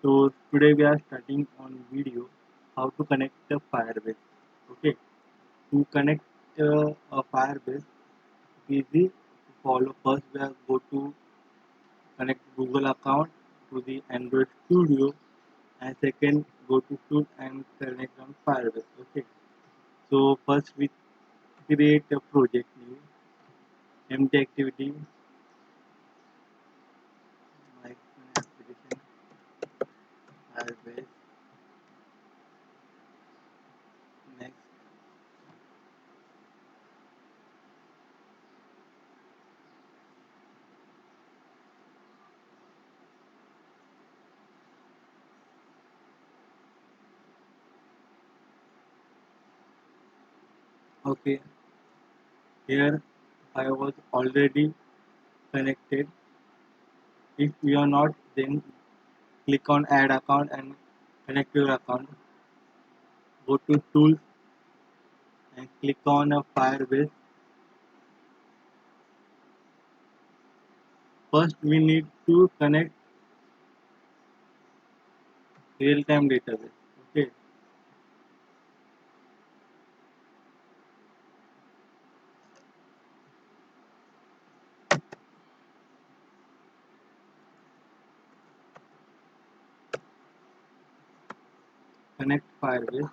So today we are starting on video how to connect a Firebase. Okay, to connect a Firebase, easy to follow. First, we are go to connect Google account to the Android Studio, and second go to tool and connect on Firebase. Okay, so first we create a project new empty activity my application Firebase. Next, okay, here I was already connected. If you are not, then click on add account and connect your account. Go to tools and click on a Firebase. First we need to connect real-time database. Okay, connect Firebase.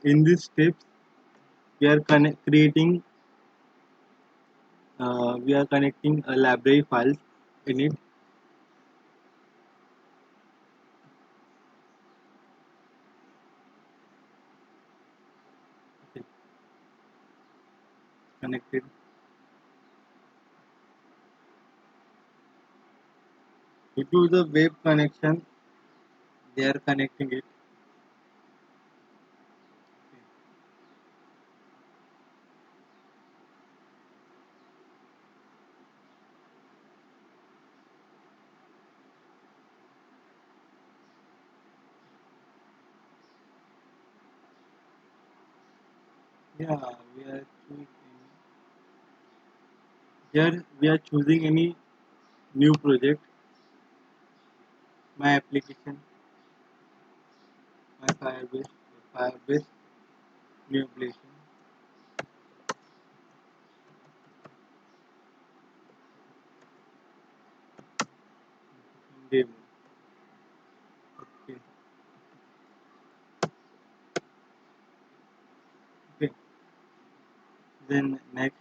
In this steps we are we are connecting a library files in it. Okay, connected. Due to the web connection, they are connecting it. Yeah, we are choosing. Here we are choosing any new project. My application, my Firebase new application. Demo. Okay. Okay. Then next,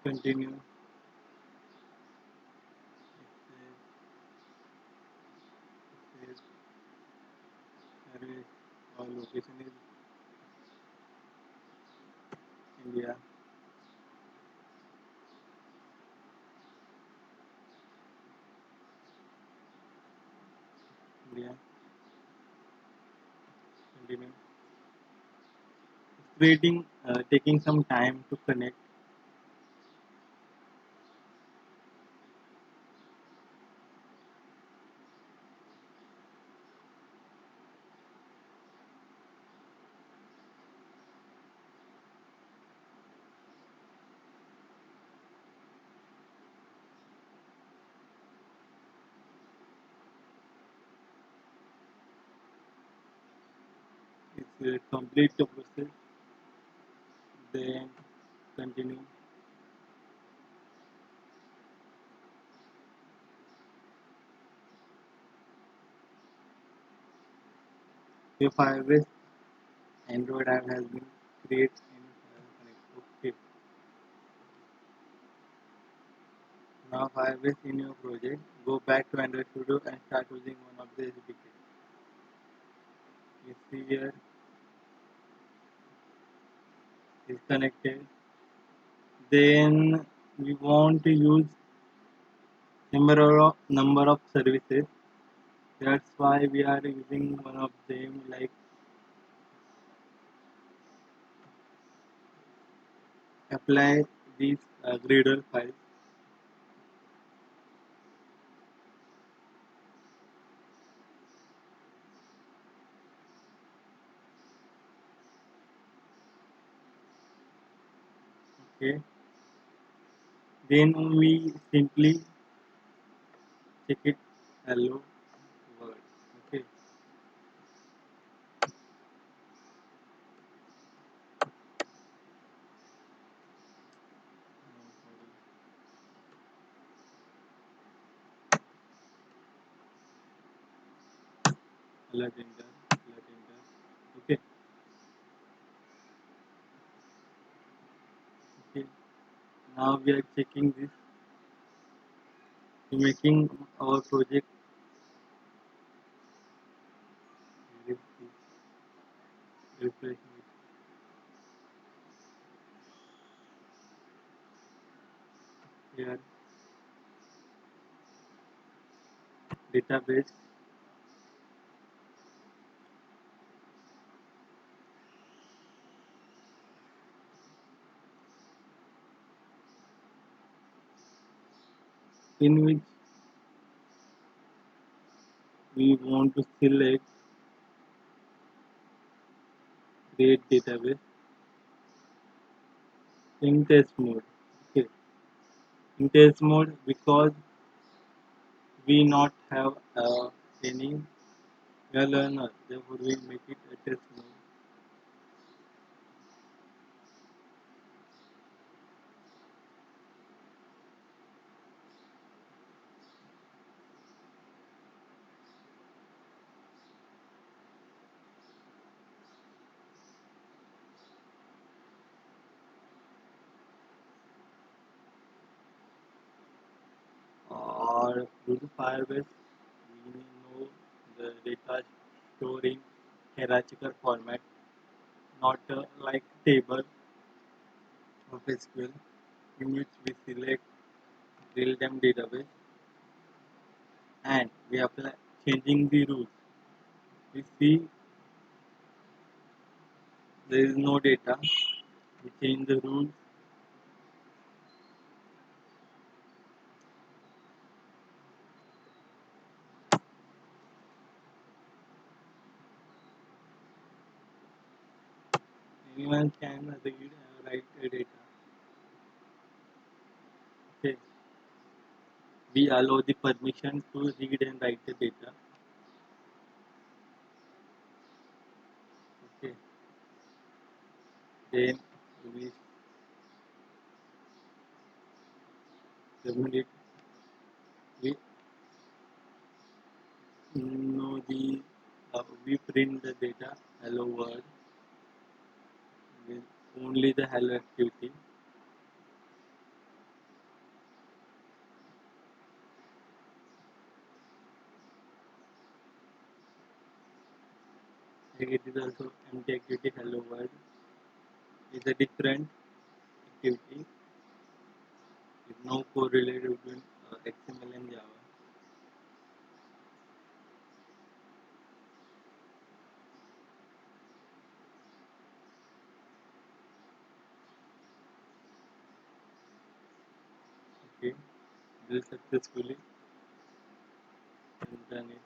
continue. It says service. Our location is India. India. Continue. Creating, taking some time to connect. It's complete the process. Then continue. Your Firebase Android app has been created in Connect. Okay. Now Firebase in your project. Go back to Android Studio and start using one of the SDK. You see here is connected. Then we want to use number of services. That's why we are using one of them like apply these gradle files. Okay. Then we simply check it hello world. Okay. Alert enter. Alert enter. Okay. Okay. Now we are checking this to making our project refresh here database in which we want to select create database in test mode. Okay. In test mode because we not have any learner, therefore we make it a test mode. Or due to Firebase, we know the data stored in hierarchical format, not like table of SQL, in which we select real-time database and we apply changing the rules. We see there is no data. We change the rules. Anyone can read and write the data. Okay. We allow the permission to read and write the data. Okay. Then we submit it. We know the we print the data hello world with only the hello activity. Like it is also empty activity hello world is a different activity with no correlated between XML and Java. Okay, build successfully and done it.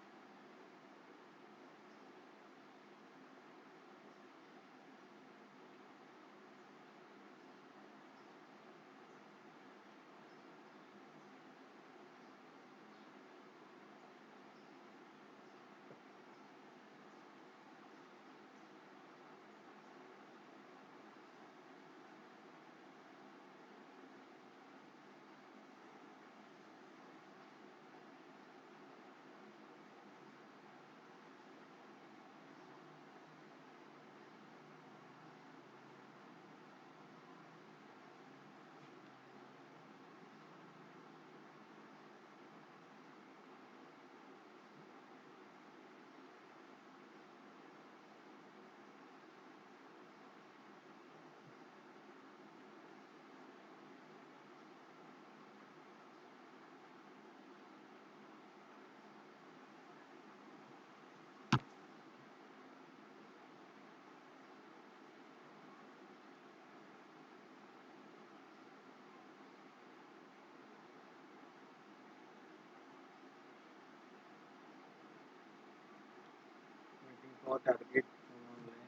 Waiting for target online.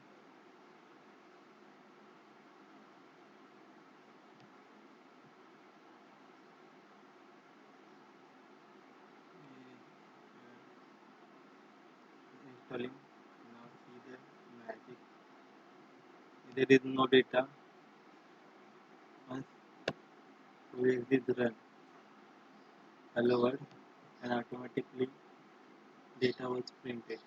installing. Now see the magic. There is no data. Once we exit run hello world and automatically data was printed.